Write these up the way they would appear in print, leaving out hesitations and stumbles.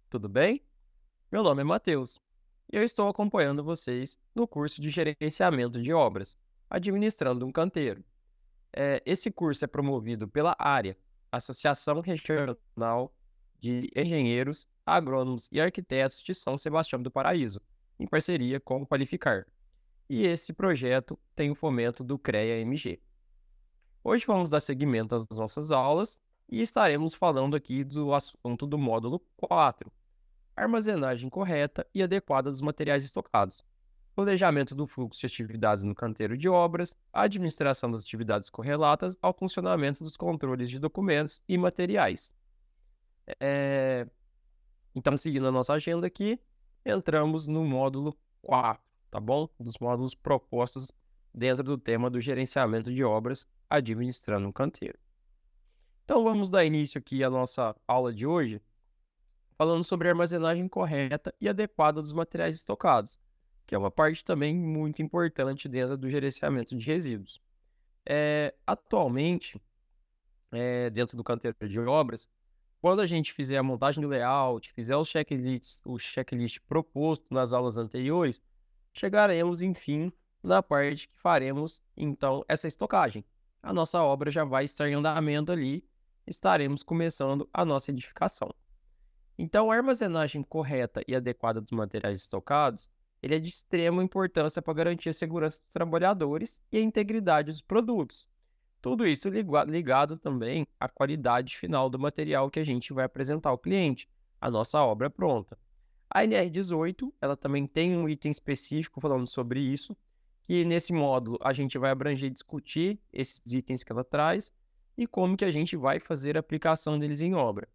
tudo bem? Meu nome é Matheus e eu estou acompanhando vocês no curso de Gerenciamento de Obras, Administrando um Canteiro. Esse curso é promovido pela área, Associação Regional de Engenheiros, Agrônomos e Arquitetos de São Sebastião do Paraíso, em parceria com o Qualificar. E esse projeto tem o fomento do CREA-MG. Hoje vamos dar seguimento às nossas aulas e estaremos falando aqui do assunto do módulo 4. Armazenagem correta e adequada dos materiais estocados, planejamento do fluxo de atividades no canteiro de obras, administração das atividades correlatas ao funcionamento dos controles de documentos e materiais. É, Então, seguindo a nossa agenda aqui, entramos no módulo 4, tá bom? Dos módulos propostos dentro do tema do gerenciamento de obras, administrando um canteiro. Então, vamos dar início aqui à nossa aula de hoje, falando sobre a armazenagem correta e adequada dos materiais estocados, que é uma parte também muito importante dentro do gerenciamento de resíduos. Atualmente, dentro do canteiro de obras, quando a gente fizer a montagem do layout, fizer o checklist proposto nas aulas anteriores, chegaremos, enfim, na parte que faremos, então, essa estocagem. A nossa obra já vai estar em andamento ali, estaremos começando a nossa edificação. Então, a armazenagem correta e adequada dos materiais estocados, ele é de extrema importância para garantir a segurança dos trabalhadores e a integridade dos produtos. Tudo isso ligado também à qualidade final do material que a gente vai apresentar ao cliente, a nossa obra pronta. A NR18, ela também tem um item específico falando sobre isso, que nesse módulo a gente vai abranger e discutir esses itens que ela traz e como que a gente vai fazer a aplicação deles em obra.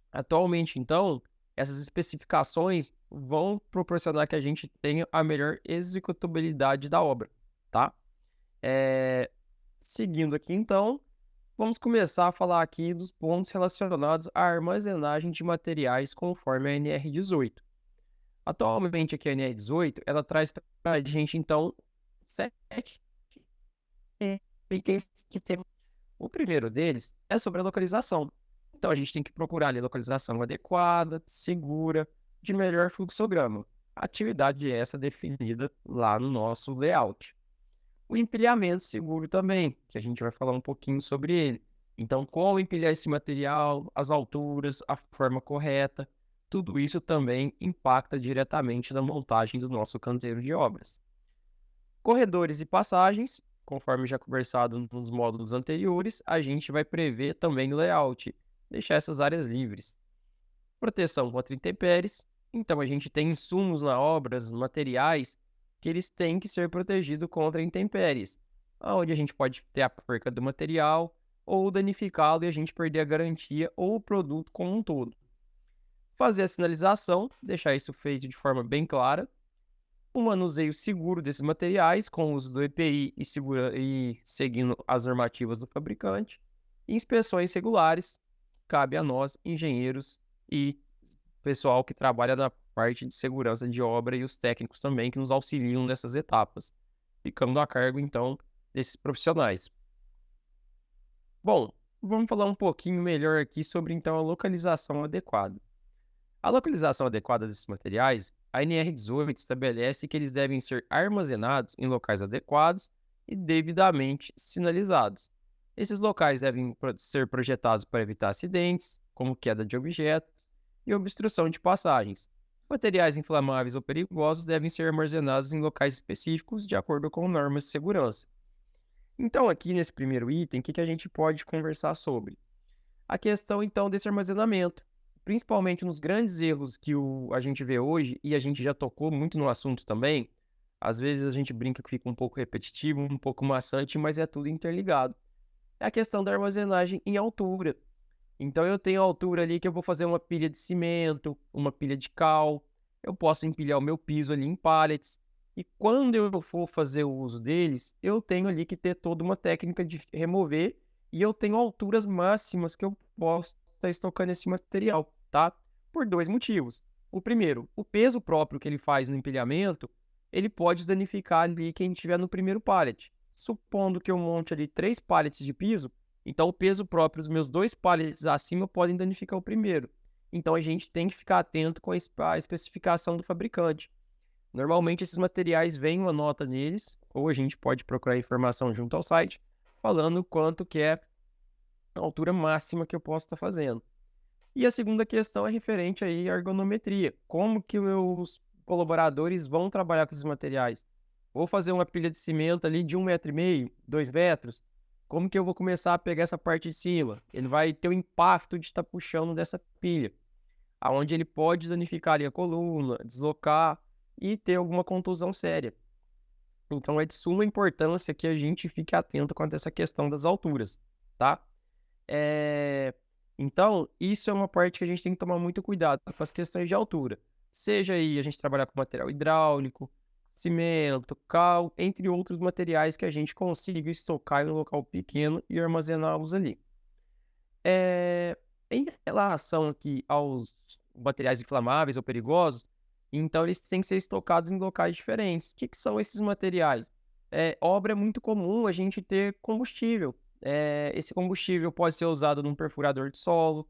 Atualmente, então, essas especificações vão proporcionar que a gente tenha a melhor executabilidade da obra, tá? Seguindo aqui, então, vamos começar a falar aqui dos pontos relacionados à armazenagem de materiais conforme a NR18. Atualmente, aqui a NR18, ela traz para a gente, então, 7 itens que tem. O primeiro deles é sobre a localização. Então, a gente tem que procurar ali a localização adequada, segura, de melhor fluxograma. Atividade essa definida lá no nosso layout. O empilhamento seguro também, que a gente vai falar um pouquinho sobre ele. Então, como empilhar esse material, as alturas, a forma correta, tudo isso também impacta diretamente na montagem do nosso canteiro de obras. Corredores e passagens, conforme já conversado nos módulos anteriores, a gente vai prever também no layout, deixar essas áreas livres. Proteção contra intempéries, então a gente tem insumos na obra, materiais, que eles têm que ser protegidos contra intempéries, onde a gente pode ter a perca do material, ou danificá-lo e a gente perder a garantia ou o produto como um todo. Fazer a sinalização, deixar isso feito de forma bem clara, o manuseio seguro desses materiais, com o uso do EPI e seguindo as normativas do fabricante, e inspeções regulares, cabe a nós, engenheiros e pessoal que trabalha na parte de segurança de obra e os técnicos também que nos auxiliam nessas etapas, ficando a cargo, então, desses profissionais. Bom, vamos falar um pouquinho melhor aqui sobre, então, a localização adequada. A localização adequada desses materiais, a NR18 estabelece que eles devem ser armazenados em locais adequados e devidamente sinalizados. Esses locais devem ser projetados para evitar acidentes, como queda de objetos e obstrução de passagens. Materiais inflamáveis ou perigosos devem ser armazenados em locais específicos de acordo com normas de segurança. Então, aqui nesse primeiro item, o que a gente pode conversar sobre? A questão, então, desse armazenamento, principalmente nos grandes erros que a gente vê hoje, e a gente já tocou muito no assunto também, às vezes a gente brinca que fica um pouco repetitivo, um pouco maçante, mas é tudo interligado. É a questão da armazenagem em altura. Então, eu tenho a altura ali que eu vou fazer uma pilha de cimento, uma pilha de cal, eu posso empilhar o meu piso ali em pallets, e quando eu for fazer o uso deles, eu tenho ali que ter toda uma técnica de remover, e eu tenho alturas máximas que eu posso estar estocando esse material, tá? Por dois motivos. O primeiro, o peso próprio que ele faz no empilhamento, ele pode danificar ali quem estiver no primeiro pallet. Supondo que eu monte ali 3 pallets de piso, então o peso próprio dos meus 2 pallets acima podem danificar o primeiro. Então a gente tem que ficar atento com a especificação do fabricante. Normalmente esses materiais vêm uma nota neles, ou a gente pode procurar informação junto ao site, falando quanto que é a altura máxima que eu posso estar fazendo. E a segunda questão é referente aí à ergonometria. Como que meus colaboradores vão trabalhar com esses materiais? Vou fazer uma pilha de cimento ali de 1,5 m, 2 metros. Como que eu vou começar a pegar essa parte de cima? Ele vai ter o impacto de estar puxando dessa pilha, aonde ele pode danificar ali a coluna, deslocar e ter alguma contusão séria. Então é de suma importância que a gente fique atento quanto a essa questão das alturas, tá? Eh, então, isso é uma parte que a gente tem que tomar muito cuidado com as questões de altura. Seja aí a gente trabalhar com material hidráulico, cimento, cal, entre outros materiais que a gente consiga estocar em um local pequeno e armazená-los ali. Em relação aqui aos materiais inflamáveis ou perigosos, então eles têm que ser estocados em locais diferentes. O que que são esses materiais? Obra é muito comum a gente ter combustível. Esse combustível pode ser usado num perfurador de solo,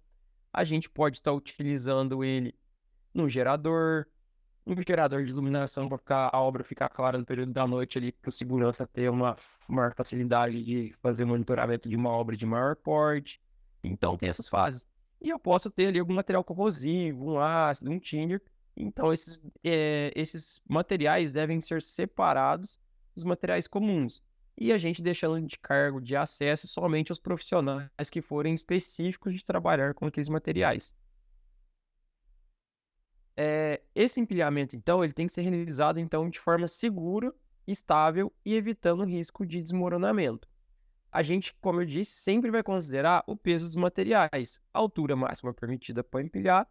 a gente pode estar utilizando ele num gerador, um gerador de iluminação para a obra ficar clara no período da noite ali, para o segurança ter uma maior facilidade de fazer monitoramento de uma obra de maior porte. Então tem essas fases. E eu posso ter ali algum material corrosivo, um ácido, um tinder. Então esses materiais devem ser separados dos materiais comuns. E a gente deixando de cargo de acesso somente aos profissionais que forem específicos de trabalhar com aqueles materiais. Esse empilhamento, então, ele tem que ser realizado, então, de forma segura, estável e evitando o risco de desmoronamento. A gente, como eu disse, sempre vai considerar o peso dos materiais, a altura máxima permitida para empilhar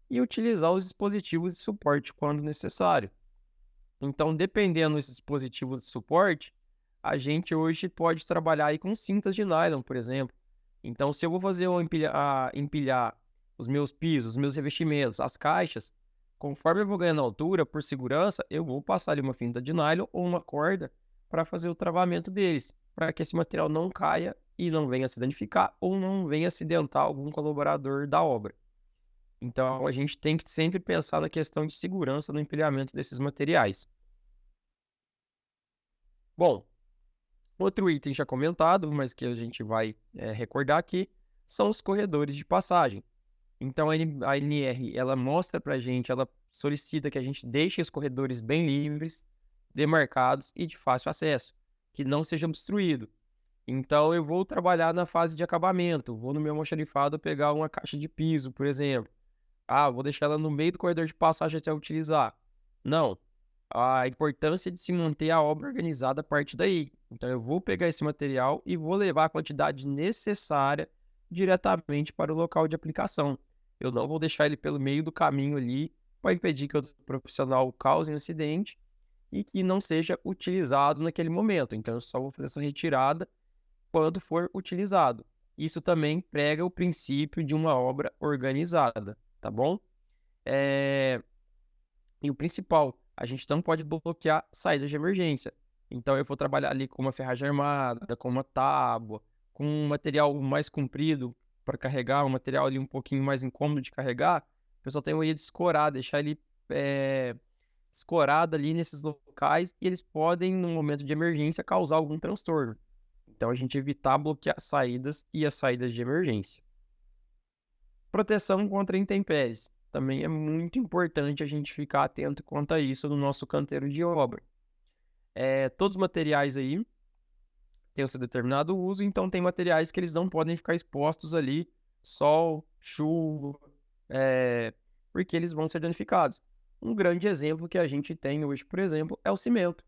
e utilizar os dispositivos de suporte quando necessário. Então, dependendo desses dispositivos de suporte, a gente hoje pode trabalhar aí com cintas de nylon, por exemplo. Então, se eu vou fazer empilhar os meus pisos, os meus revestimentos, as caixas, conforme eu vou ganhando altura, por segurança, eu vou passar ali uma fita de nylon ou uma corda para fazer o travamento deles, para que esse material não caia e não venha se danificar ou não venha acidentar algum colaborador da obra. Então, a gente tem que sempre pensar na questão de segurança no empilhamento desses materiais. Bom, outro item já comentado, mas que a gente vai recordar aqui, são os corredores de passagem. Então, a NR, ela mostra para a gente, ela solicita que a gente deixe os corredores bem livres, demarcados e de fácil acesso, que não seja obstruído. Então, eu vou trabalhar na fase de acabamento, vou no meu almoxarifado pegar uma caixa de piso, por exemplo. Vou deixar ela no meio do corredor de passagem até utilizar. Não. A importância de se manter a obra organizada parte daí. Então, eu vou pegar esse material e vou levar a quantidade necessária diretamente para o local de aplicação. Eu não vou deixar ele pelo meio do caminho ali para impedir que o profissional cause um acidente e que não seja utilizado naquele momento. Então, eu só vou fazer essa retirada quando for utilizado. Isso também prega o princípio de uma obra organizada, tá bom? É... E o principal, a gente não pode bloquear saídas de emergência. Então, eu vou trabalhar ali com uma ferragem armada, com uma tábua, com um material mais comprido para carregar, um material ali um pouquinho mais incômodo de carregar. O pessoal tem uma ideia de escorar, deixar ele escorado ali nesses locais e eles podem, no momento de emergência, causar algum transtorno. Então, a gente evitar bloquear saídas e as saídas de emergência. Proteção contra intempéries. Também é muito importante a gente ficar atento quanto a isso no nosso canteiro de obra. Todos os materiais aí têm o seu determinado uso, então tem materiais que eles não podem ficar expostos ali, sol, chuva, porque eles vão ser danificados. Um grande exemplo que a gente tem hoje, por exemplo, é o cimento.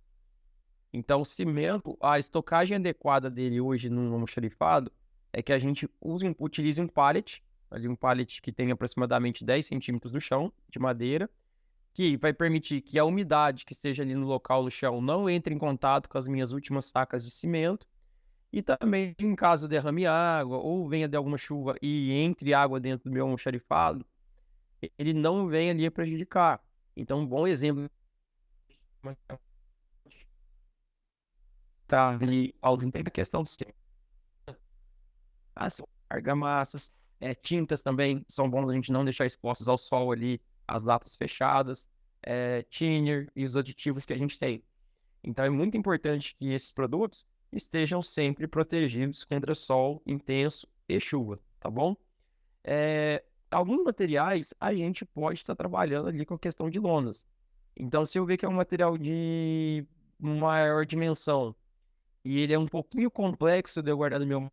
Então, o cimento, a estocagem adequada dele hoje no almoxarifado é que a gente utilize um pallet, ali um pallet que tem aproximadamente 10 centímetros do chão, de madeira, que vai permitir que a umidade que esteja ali no local no chão não entre em contato com as minhas últimas sacas de cimento. E também, em caso derrame água ou venha de alguma chuva e entre água dentro do meu almoxarifado, ele não venha ali a prejudicar. Então, um bom exemplo tá ali ausente a questão de as argamassas, Tintas também são bons a gente não deixar expostos ao sol ali, as latas fechadas, thinner e os aditivos que a gente tem. Então é muito importante que esses produtos estejam sempre protegidos contra sol intenso e chuva, tá bom? Alguns materiais a gente pode estar trabalhando ali com a questão de lonas. Então, se eu ver que é um material de maior dimensão e ele é um pouquinho complexo de eu guardar no meu...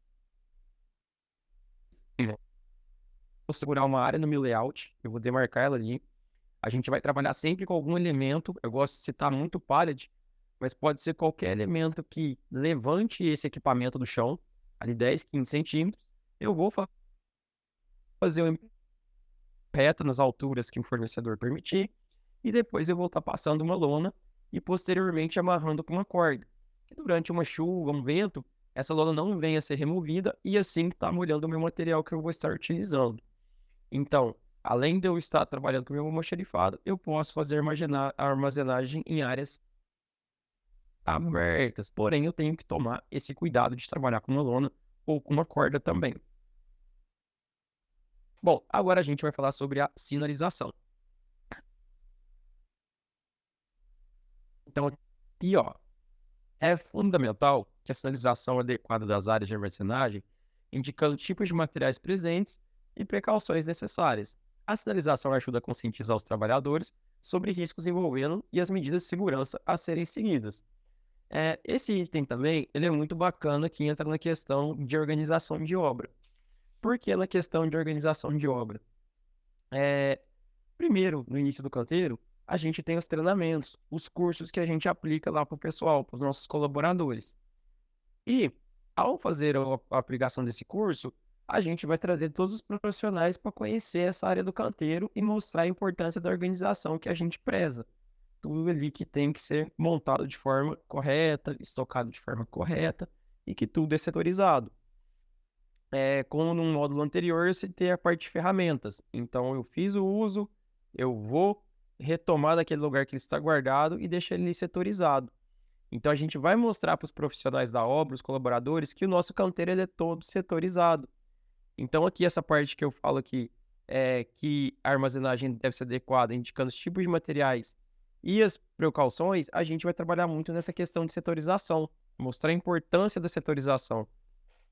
Vou segurar uma área no meu layout, eu vou demarcar ela ali. A gente vai trabalhar sempre com algum elemento. Eu gosto de citar muito pallet, mas pode ser qualquer elemento que levante esse equipamento do chão, ali 10, 15 centímetros. Eu vou fazer uma reta nas alturas que o fornecedor permitir, e depois eu vou estar passando uma lona e posteriormente amarrando com uma corda. E durante uma chuva, um vento, essa lona não venha a ser removida e assim está molhando o meu material que eu vou estar utilizando. Então, além de eu estar trabalhando com o meu almoxarifado, eu posso fazer armazenagem em áreas abertas, porém eu tenho que tomar esse cuidado de trabalhar com uma lona ou com uma corda também. Bom, agora a gente vai falar sobre a sinalização. Então, aqui, ó, é fundamental que a sinalização adequada das áreas de armazenagem, indicando tipos de materiais presentes e precauções necessárias. A sinalização ajuda a conscientizar os trabalhadores sobre riscos envolvendo e as medidas de segurança a serem seguidas. Esse item também ele é muito bacana que entra na questão de organização de obra. Por que na questão de organização de obra? Primeiro, no início do canteiro, a gente tem os treinamentos, os cursos que a gente aplica lá para o pessoal, para os nossos colaboradores. E, ao fazer a aplicação desse curso, a gente vai trazer todos os profissionais para conhecer essa área do canteiro e mostrar a importância da organização que a gente preza. Tudo ali que tem que ser montado de forma correta, estocado de forma correta e que tudo é setorizado. Como no módulo anterior, eu citei a parte de ferramentas. Então, eu fiz o uso, eu vou retomar daquele lugar que ele está guardado e deixar ele setorizado. Então, a gente vai mostrar para os profissionais da obra, os colaboradores, que o nosso canteiro ele é todo setorizado. Então, aqui, essa parte que eu falo aqui, que a armazenagem deve ser adequada, indicando os tipos de materiais e as precauções, a gente vai trabalhar muito nessa questão de setorização, mostrar a importância da setorização.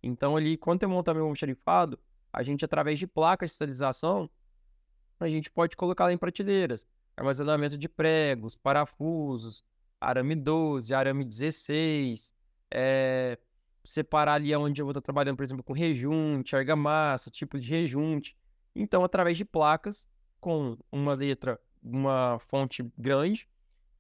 Então, ali, quando eu montar meu almoxarifado, a gente, através de placas de sinalização, a gente pode colocar em prateleiras, armazenamento de pregos, parafusos, arame 12, arame 16, separar ali onde eu vou estar trabalhando, por exemplo, com rejunte, argamassa, tipo de rejunte. Então, através de placas, com uma letra, uma fonte grande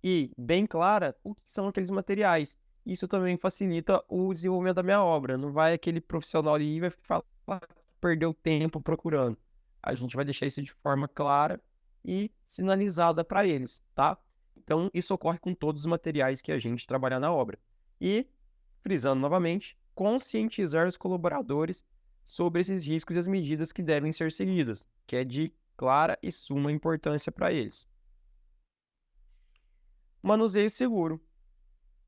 e bem clara, o que são aqueles materiais. Isso também facilita o desenvolvimento da minha obra. Não vai aquele profissional ali e vai falar que perdeu tempo procurando. A gente vai deixar isso de forma clara e sinalizada para eles, tá? Então, isso ocorre com todos os materiais que a gente trabalhar na obra. E, frisando novamente, conscientizar os colaboradores sobre esses riscos e as medidas que devem ser seguidas, que é de clara e suma importância para eles. Manuseio seguro.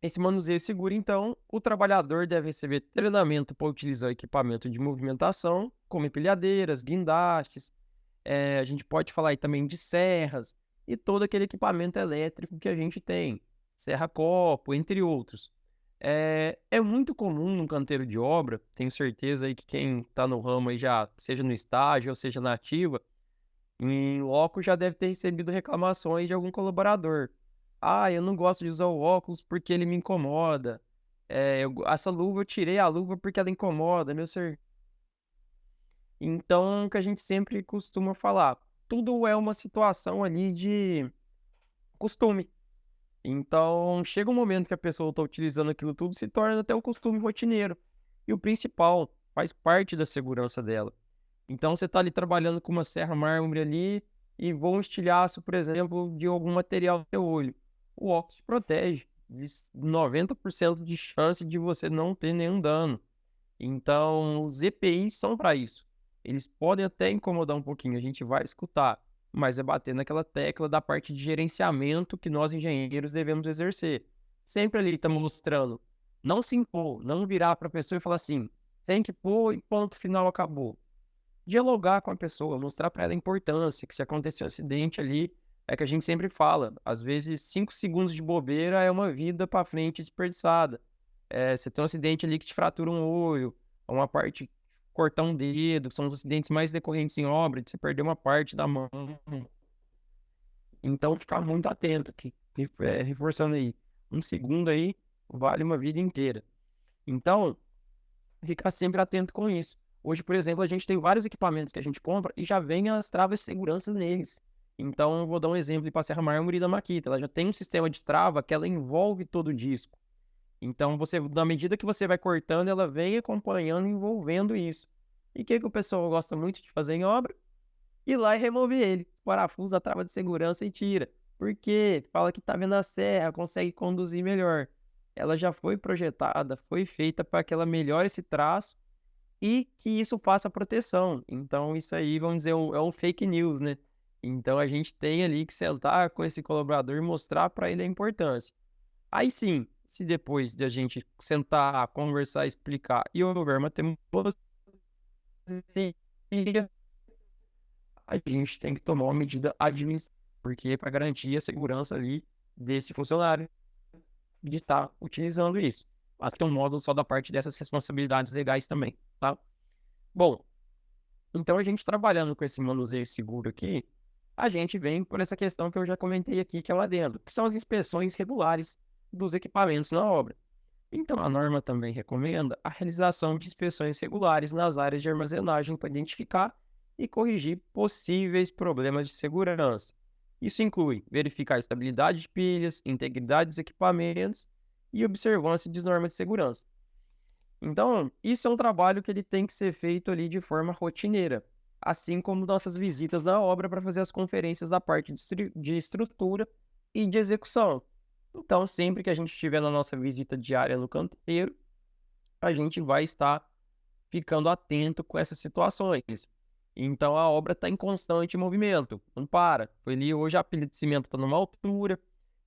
Esse manuseio seguro, então, o trabalhador deve receber treinamento para utilizar equipamento de movimentação, como empilhadeiras, guindastes. A gente pode falar aí também de serras e todo aquele equipamento elétrico que a gente tem, serra-copo, entre outros. É muito comum num canteiro de obra, tenho certeza aí que quem está no ramo aí já, seja no estágio ou seja na ativa, em loco já deve ter recebido reclamações de algum colaborador. Ah, eu não gosto de usar o óculos porque ele me incomoda. Essa luva, eu tirei a luva porque ela incomoda, meu ser. Então, o que a gente sempre costuma falar, tudo é uma situação ali de costume. Então, chega um momento que a pessoa está utilizando aquilo tudo, se torna até um costume rotineiro. E o principal, faz parte da segurança dela. Então, você está ali trabalhando com uma serra mármore ali e voa um estilhaço, por exemplo, de algum material no seu olho. O óculos te protege de 90% de chance de você não ter nenhum dano. Então, os EPIs são para isso. Eles podem até incomodar um pouquinho, a gente vai escutar, mas é bater naquela tecla da parte de gerenciamento que nós engenheiros devemos exercer. Sempre ali estamos mostrando, não se impor, não virar para a pessoa e falar assim, tem que pôr e ponto final, acabou. dialogar com a pessoa, mostrar para ela a importância, que se acontecer um acidente ali, é que a gente sempre fala, às vezes 5 segundos de bobeira é uma vida para frente desperdiçada. Você tem um acidente ali que te fratura um olho, uma parte, cortar um dedo, que são os acidentes mais decorrentes em obra, de você perder uma parte da mão. Então, ficar muito atento, reforçando aí, um segundo aí vale uma vida inteira. Então, ficar sempre atento com isso. Hoje, por exemplo, a gente tem vários equipamentos que a gente compra e já vem as travas de segurança neles. Então, eu vou dar um exemplo para a Serra Mármore da Makita. Ela já tem um sistema de trava que ela envolve todo o disco. Então, na medida que você vai cortando, ela vem acompanhando, envolvendo isso. E o que o pessoal gosta muito de fazer em obra? Ir lá e remover ele. Parafusa a trava de segurança e tira. Porque fala que está vendo a serra, consegue conduzir melhor. Ela já foi projetada, foi feita para que ela melhore esse traço e que isso faça proteção. Então, isso aí, vamos dizer, é um fake news, né? Então, a gente tem ali que sentar com esse colaborador e mostrar para ele a importância. Aí sim, se depois de a gente sentar, conversar, explicar e houver uma teimosia, a gente tem que tomar uma medida administrativa, porque é para garantir a segurança ali desse funcionário de estar utilizando isso. Mas tem um módulo só da parte dessas responsabilidades legais também, tá? Bom, então a gente trabalhando com esse manuseio seguro aqui, a gente vem por essa questão que eu já comentei aqui, que é o adendo, que são as inspeções regulares dos equipamentos na obra. Então, a norma também recomenda a realização de inspeções regulares nas áreas de armazenagem para identificar e corrigir possíveis problemas de segurança. Isso inclui verificar a estabilidade de pilhas, integridade dos equipamentos e observância de normas de segurança. Então, isso é um trabalho que ele tem que ser feito ali de forma rotineira, assim como nossas visitas na obra para fazer as conferências da parte de estrutura e de execução. Então, sempre que a gente estiver na nossa visita diária no canteiro, a gente vai estar ficando atento com essas situações. Então, a obra está em constante movimento, não para. Foi ali, hoje a pilha de cimento está numa altura,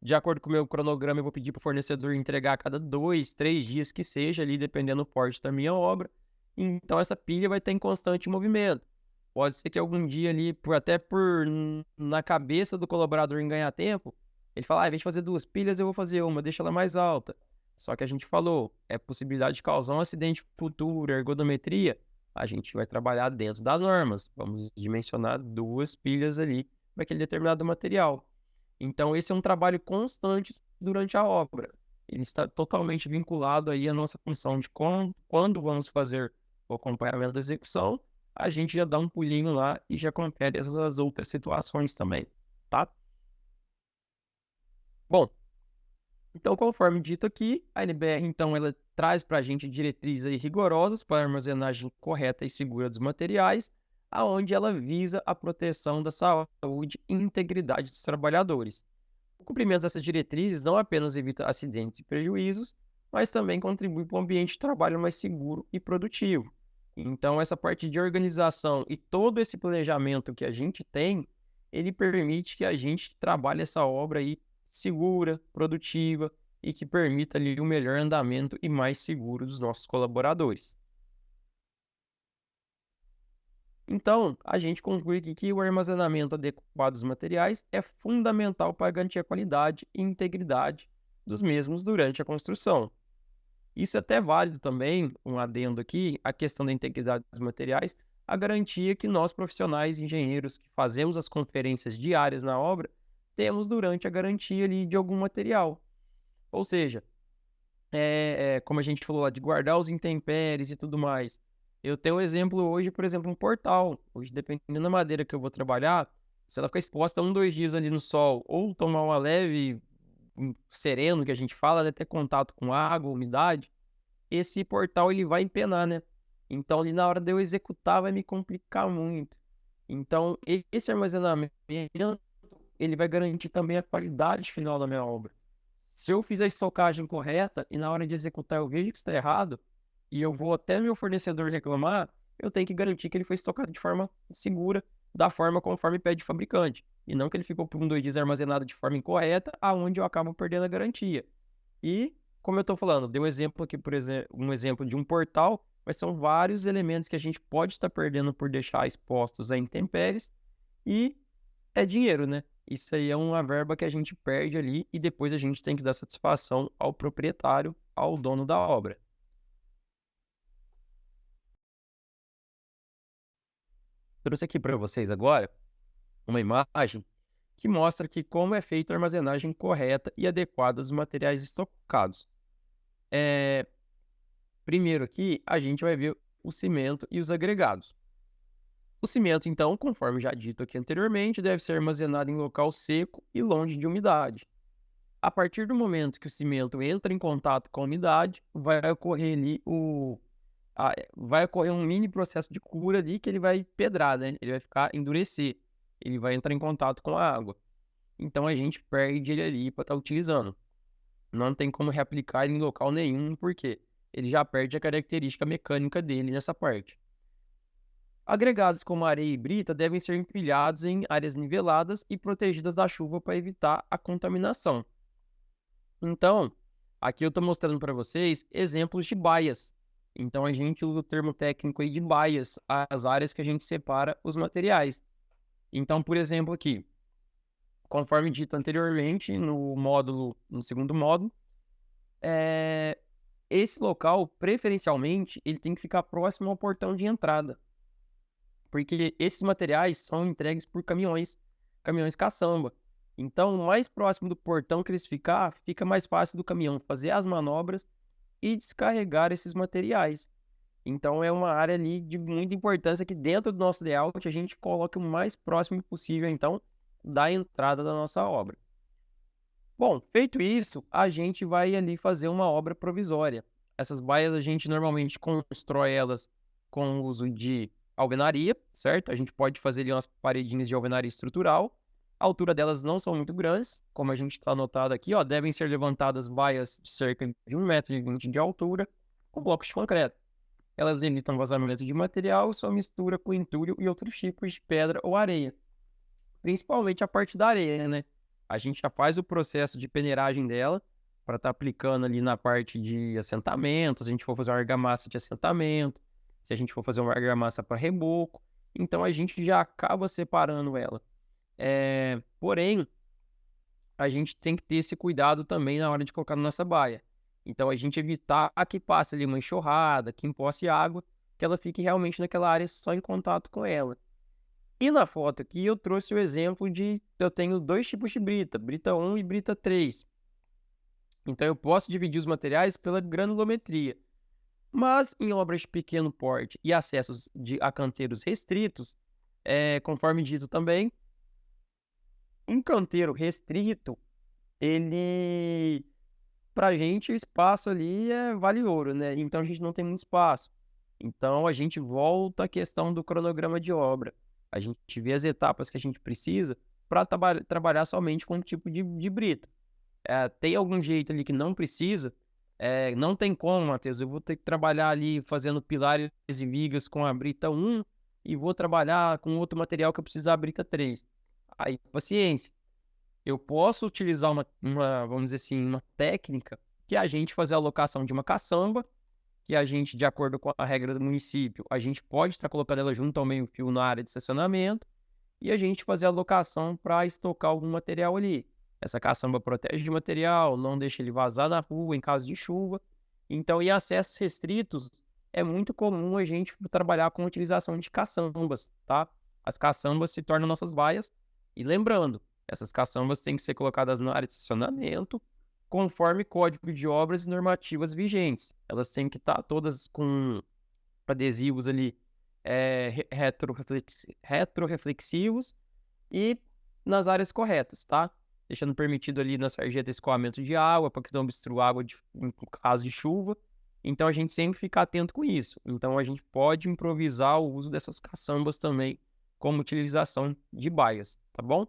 de acordo com o meu cronograma, eu vou pedir para o fornecedor entregar a cada 2, 3 dias que seja ali, dependendo do porte da minha obra. Então, essa pilha vai estar em constante movimento. Pode ser que algum dia ali, até por na cabeça do colaborador em ganhar tempo, ele fala, em vez de fazer 2 pilhas, eu vou fazer uma, deixa ela mais alta. Só que a gente falou, é possibilidade de causar um acidente futuro, ergonometria, a gente vai trabalhar dentro das normas. Vamos dimensionar 2 pilhas ali para aquele determinado material. Então, esse é um trabalho constante durante a obra. Ele está totalmente vinculado aí à nossa função de quando vamos fazer o acompanhamento da execução, a gente já dá um pulinho lá e já confere essas outras situações também, tá? Bom, então, conforme dito aqui, a NBR, então, ela traz para a gente diretrizes aí rigorosas para a armazenagem correta e segura dos materiais, aonde ela visa a proteção da saúde e integridade dos trabalhadores. O cumprimento dessas diretrizes não apenas evita acidentes e prejuízos, mas também contribui para um ambiente de trabalho mais seguro e produtivo. Então, essa parte de organização e todo esse planejamento que a gente tem, ele permite que a gente trabalhe essa obra aí segura, produtiva e que permita ali um melhor andamento e mais seguro dos nossos colaboradores. Então, a gente conclui aqui que o armazenamento adequado dos materiais é fundamental para garantir a qualidade e integridade dos mesmos durante a construção. Isso é até válido também, um adendo aqui, a questão da integridade dos materiais, a garantia que nós profissionais engenheiros que fazemos as conferências diárias na obra, temos durante a garantia ali de algum material. Ou seja, como a gente falou lá, de guardar os intempéries e tudo mais. Eu tenho um exemplo hoje, por exemplo, um portal. Hoje, dependendo da madeira que eu vou trabalhar, se ela ficar exposta 1, 2 dias ali no sol, ou tomar uma leve sereno, que a gente fala, né, ter contato com água, umidade, esse portal ele vai empenar, né? Então, ali na hora de eu executar, vai me complicar muito. Então, esse armazenamento, ele vai garantir também a qualidade final da minha obra. Se eu fizer a estocagem correta e na hora de executar eu vejo que está errado, e eu vou até meu fornecedor reclamar, eu tenho que garantir que ele foi estocado de forma segura, da forma conforme pede o fabricante. E não que ele ficou por 1, 2 dias armazenado de forma incorreta, aonde eu acabo perdendo a garantia. E, como eu estou falando, dei um exemplo aqui, por exemplo, um exemplo de um portal, mas são vários elementos que a gente pode estar perdendo por deixar expostos a intempéries e é dinheiro, né? Isso aí é uma verba que a gente perde ali e depois a gente tem que dar satisfação ao proprietário, ao dono da obra. Trouxe aqui para vocês agora uma imagem que mostra que como é feita a armazenagem correta e adequada dos materiais estocados. Primeiro aqui, a gente vai ver o cimento e os agregados. O cimento, então, conforme já dito aqui anteriormente, deve ser armazenado em local seco e longe de umidade. A partir do momento que o cimento entra em contato com a umidade, vai ocorrer um mini processo de cura ali que ele vai pedrar, né? Ele vai ficar endurecer, ele vai entrar em contato com a água. Então a gente perde ele ali para estar utilizando. Não tem como reaplicar ele em local nenhum, porque ele já perde a característica mecânica dele nessa parte. Agregados como areia e brita devem ser empilhados em áreas niveladas e protegidas da chuva para evitar a contaminação. Então, aqui eu estou mostrando para vocês exemplos de baias. Então, a gente usa o termo técnico aí de baias, as áreas que a gente separa os materiais. Então, por exemplo, aqui, conforme dito anteriormente no segundo módulo, esse local, preferencialmente, ele tem que ficar próximo ao portão de entrada, porque esses materiais são entregues por caminhões caçamba. Então, mais próximo do portão que eles fica mais fácil do caminhão fazer as manobras e descarregar esses materiais. Então, é uma área ali de muita importância que dentro do nosso layout a gente coloca o mais próximo possível, então, da entrada da nossa obra. Bom, feito isso, a gente vai ali fazer uma obra provisória. Essas baias a gente normalmente constrói elas com o uso de alvenaria, certo? A gente pode fazer ali umas paredinhas de alvenaria estrutural. A altura delas não são muito grandes, como a gente está anotado aqui, ó, devem ser levantadas baias de cerca de 1,20 m de altura, com blocos de concreto. Elas evitam vazamento de material e sua mistura com entulho e outros tipos de pedra ou areia. Principalmente a parte da areia, né? A gente já faz o processo de peneiragem dela para estar aplicando ali na parte de assentamento, se a gente for fazer uma argamassa de assentamento, se a gente for fazer uma argamassa para reboco. Então a gente já acaba separando ela. Porém, a gente tem que ter esse cuidado também na hora de colocar na nossa baia. Então a gente evitar que passe ali uma enxurrada, que empoce água, que ela fique realmente naquela área só em contato com ela. E na foto aqui eu trouxe o exemplo eu tenho dois tipos de brita, brita 1 e brita 3. Então eu posso dividir os materiais pela granulometria. Mas em obras de pequeno porte e acessos a canteiros restritos, conforme dito também, um canteiro restrito, ele, pra gente, o espaço ali vale ouro, né? Então a gente não tem muito espaço. Então a gente volta à questão do cronograma de obra. A gente vê as etapas que a gente precisa para trabalhar somente com um tipo de brita. Tem algum jeito ali que não precisa, não tem como, Matheus. Eu vou ter que trabalhar ali fazendo pilares e vigas com a brita 1 e vou trabalhar com outro material que eu preciso da brita 3. Aí, paciência. Eu posso utilizar vamos dizer assim, uma técnica que a gente fazer a alocação de uma caçamba, que a gente, de acordo com a regra do município, a gente pode estar colocando ela junto ao meio-fio na área de estacionamento e a gente fazer a alocação para estocar algum material ali. Essa caçamba protege de material, não deixa ele vazar na rua em caso de chuva. Então, em acessos restritos, é muito comum a gente trabalhar com a utilização de caçambas, tá? As caçambas se tornam nossas baias. E lembrando, essas caçambas têm que ser colocadas na área de estacionamento, conforme código de obras e normativas vigentes. Elas têm que estar todas com adesivos ali retroreflexivos e nas áreas corretas, tá? Deixando permitido ali na sarjeta escoamento de água, para que não obstrua água em caso de chuva. Então a gente sempre fica atento com isso. Então a gente pode improvisar o uso dessas caçambas também como utilização de baias, tá bom?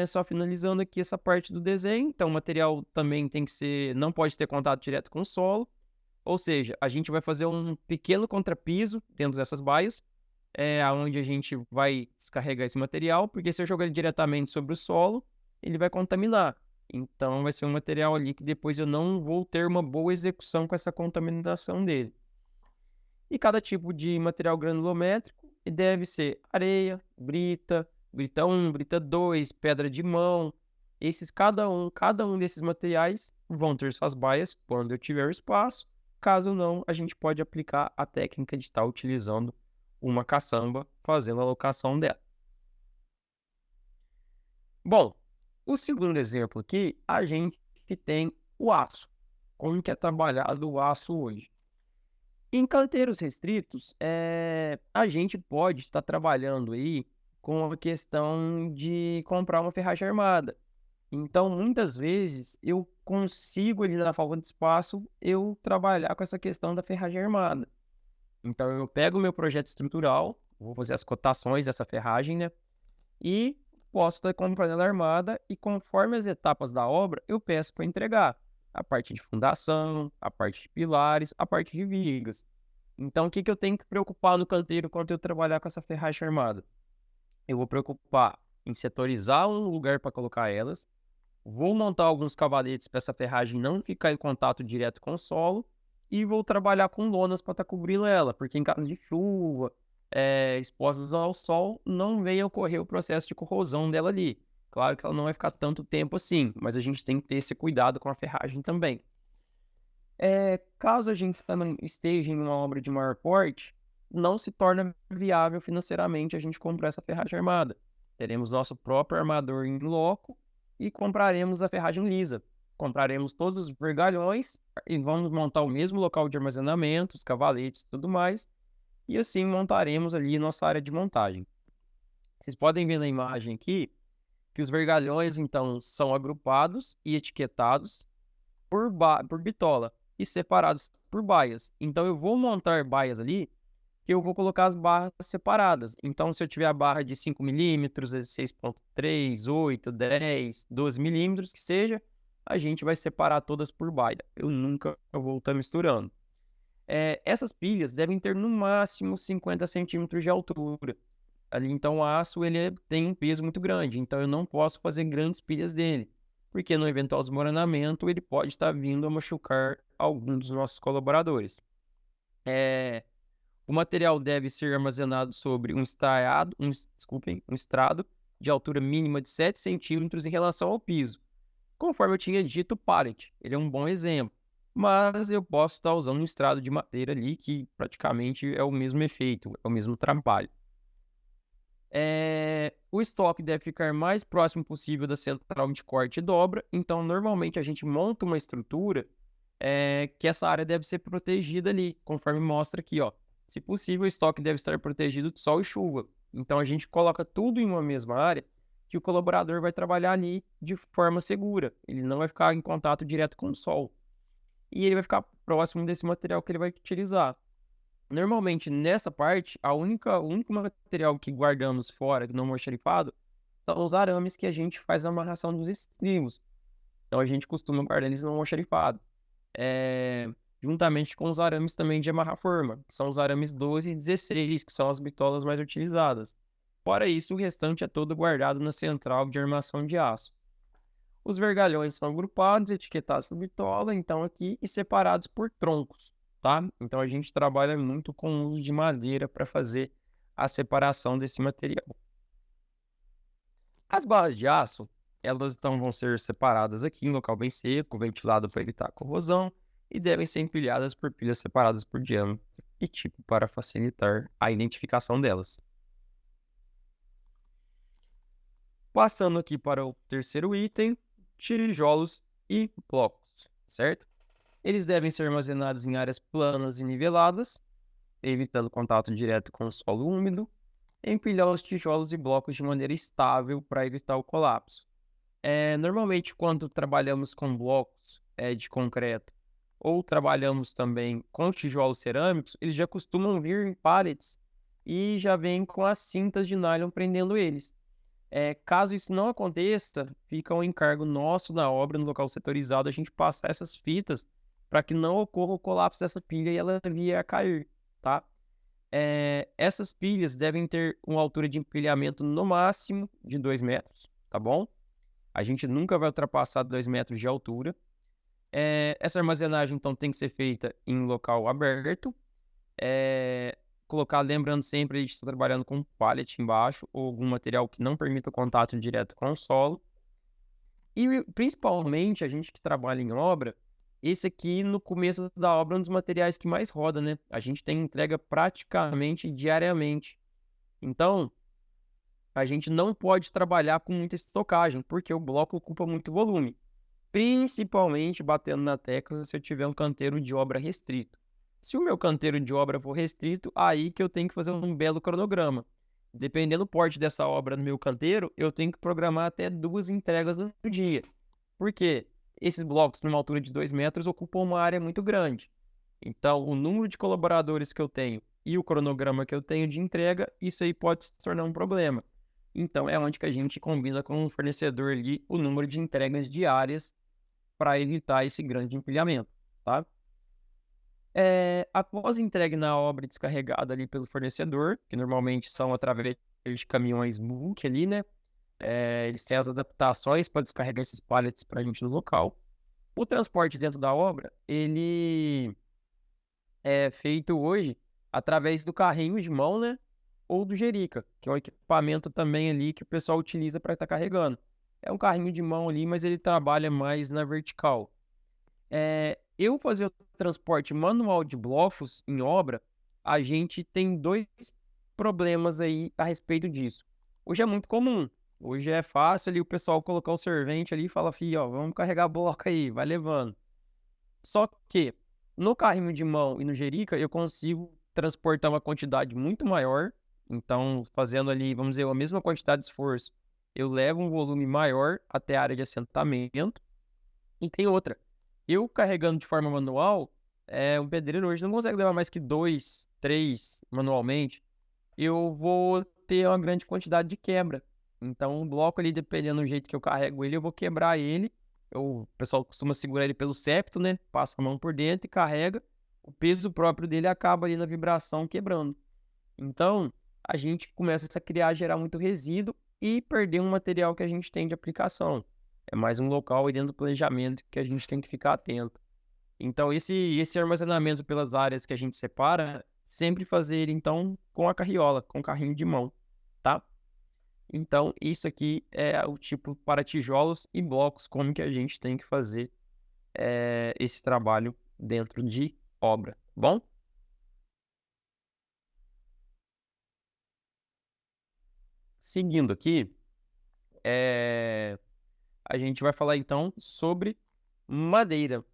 Só finalizando aqui essa parte do desenho. Então o material também não pode ter contato direto com o solo. Ou seja, a gente vai fazer um pequeno contrapiso dentro dessas baias, onde a gente vai descarregar esse material, porque se eu jogar ele diretamente sobre o solo, ele vai contaminar. Então vai ser um material ali que depois eu não vou ter uma boa execução com essa contaminação dele. E cada tipo de material granulométrico deve ser areia, brita 1, brita 2, pedra de mão. Cada um desses materiais vão ter suas baias quando eu tiver o espaço. Caso não, a gente pode aplicar a técnica de estar utilizando uma caçamba, fazendo a alocação dela. Bom, o segundo exemplo aqui, a gente tem o aço. Como que é trabalhado o aço hoje? Em canteiros restritos, a gente pode estar trabalhando aí com a questão de comprar uma ferragem armada. Então, muitas vezes, eu consigo ali na falta de espaço, eu trabalhar com essa questão da ferragem armada. Então, eu pego o meu projeto estrutural, vou fazer as cotações dessa ferragem, né? E posso estar comprando ela armada e conforme as etapas da obra, eu peço para entregar a parte de fundação, a parte de pilares, a parte de vigas. Então, o que eu tenho que preocupar no canteiro quando eu trabalhar com essa ferragem armada? Eu vou preocupar em setorizar um lugar para colocar elas, vou montar alguns cavaletes para essa ferragem não ficar em contato direto com o solo e vou trabalhar com lonas para estar cobrindo ela, porque em caso de chuva, expostas ao sol, não venha ocorrer o processo de corrosão dela ali. Claro que ela não vai ficar tanto tempo assim, mas a gente tem que ter esse cuidado com a ferragem também. Caso a gente esteja em uma obra de maior porte, não se torna viável financeiramente a gente comprar essa ferragem armada. Teremos nosso próprio armador em loco e compraremos a ferragem lisa. Compraremos todos os vergalhões e vamos montar o mesmo local de armazenamento, os cavaletes e tudo mais, e assim montaremos ali nossa área de montagem. Vocês podem ver na imagem aqui que os vergalhões, então, são agrupados e etiquetados por bitola e separados por baias. Então, eu vou montar baias ali que eu vou colocar as barras separadas. Então, se eu tiver a barra de 5 milímetros, 6,3, 8, 10, 12 milímetros, que seja, a gente vai separar todas por baia. Eu nunca vou estar misturando. Essas pilhas devem ter no máximo 50 centímetros de altura. Ali, então, o aço tem um peso muito grande. Então, eu não posso fazer grandes pilhas dele, porque no eventual desmoronamento ele pode estar vindo a machucar algum dos nossos colaboradores. O material deve ser armazenado sobre um estrado de altura mínima de 7 centímetros em relação ao piso. Conforme eu tinha dito, o pallet, ele é um bom exemplo. Mas eu posso estar usando um estrado de madeira ali, que praticamente é o mesmo efeito, é o mesmo trabalho. O estoque deve ficar mais próximo possível da central de corte e dobra. Então, normalmente, a gente monta uma estrutura que essa área deve ser protegida ali, conforme mostra aqui, ó. Se possível, o estoque deve estar protegido de sol e chuva. Então, a gente coloca tudo em uma mesma área que o colaborador vai trabalhar ali de forma segura. Ele não vai ficar em contato direto com o sol. E ele vai ficar próximo desse material que ele vai utilizar. Normalmente, nessa parte, o único material que guardamos fora, não almoxarifado, são os arames que a gente faz a amarração dos estribos. Então, a gente costuma guardar eles no almoxarifado. Juntamente com os arames também de amarrar forma, que são os arames 12 e 16, que são as bitolas mais utilizadas. Fora isso, o restante é todo guardado na central de armação de aço. Os vergalhões são agrupados, etiquetados por bitola, então aqui, e separados por troncos, tá? Então a gente trabalha muito com o uso de madeira para fazer a separação desse material. As barras de aço, elas então vão ser separadas aqui em local bem seco, ventilado para evitar corrosão, e devem ser empilhadas por pilhas separadas por diâmetro e tipo para facilitar a identificação delas. Passando aqui para o terceiro item, tijolos e blocos, certo? Eles devem ser armazenados em áreas planas e niveladas, evitando contato direto com o solo úmido, empilhar os tijolos e blocos de maneira estável para evitar o colapso. Normalmente, quando trabalhamos com blocos de concreto ou trabalhamos também com tijolos cerâmicos, eles já costumam vir em pallets e já vêm com as cintas de nylon prendendo eles. Caso isso não aconteça, fica um encargo nosso na obra, no local setorizado, a gente passar essas fitas para que não ocorra o colapso dessa pilha e ela vir a cair, tá? Essas pilhas devem ter uma altura de empilhamento no máximo de 2 metros, tá bom? A gente nunca vai ultrapassar 2 metros de altura. Essa armazenagem, então, tem que ser feita em local aberto Colocar, lembrando sempre, a gente está trabalhando com pallet embaixo ou algum material que não permita o contato direto com o solo. E principalmente a gente que trabalha em obra, esse aqui no começo da obra é um dos materiais que mais roda, né? A gente tem entrega praticamente diariamente. Então, a gente não pode trabalhar com muita estocagem, porque o bloco ocupa muito volume. Principalmente batendo na tecla se eu tiver um canteiro de obra restrito. Se o meu canteiro de obra for restrito, aí que eu tenho que fazer um belo cronograma. Dependendo do porte dessa obra no meu canteiro, eu tenho que programar até 2 entregas no dia. Por quê? Esses blocos, numa altura de 2 metros, ocupam uma área muito grande. Então, o número de colaboradores que eu tenho e o cronograma que eu tenho de entrega, isso aí pode se tornar um problema. Então, é onde que a gente combina com o fornecedor ali o número de entregas diárias para evitar esse grande empilhamento, tá? Após entregue na obra descarregada ali pelo fornecedor, que normalmente são através de caminhões bulk ali, né? Eles têm as adaptações para descarregar esses pallets para a gente no local. O transporte dentro da obra, ele é feito hoje através do carrinho de mão, né? Ou do jerica, que é um equipamento também ali que o pessoal utiliza para estar carregando. É um carrinho de mão ali, mas ele trabalha mais na vertical. Eu fazer o transporte manual de blocos em obra, a gente tem 2 problemas aí a respeito disso. Hoje é muito comum. Hoje é fácil ali o pessoal colocar o servente ali e falar, filho, ó, vamos carregar bloco aí, vai levando. Só que no carrinho de mão e no jerica eu consigo transportar uma quantidade muito maior. Então, fazendo ali, vamos dizer, a mesma quantidade de esforço, eu levo um volume maior até a área de assentamento. E tem outra. Eu carregando de forma manual, um pedreiro hoje não consegue levar mais que 2, 3 manualmente. Eu vou ter uma grande quantidade de quebra. Então, o bloco ali, dependendo do jeito que eu carrego ele, eu vou quebrar ele. O pessoal costuma segurar ele pelo septo, né? Passa a mão por dentro e carrega. O peso próprio dele acaba ali na vibração quebrando. Então, a gente começa a criar, gerar muito resíduo e perder um material que a gente tem de aplicação. É mais um local aí dentro do planejamento que a gente tem que ficar atento. Então, esse armazenamento pelas áreas que a gente separa, sempre fazer ele, então, com a carriola, com o carrinho de mão, tá? Então, isso aqui é o tipo para tijolos e blocos, como que a gente tem que fazer esse trabalho dentro de obra, bom? Seguindo aqui, a gente vai falar, então, sobre madeira.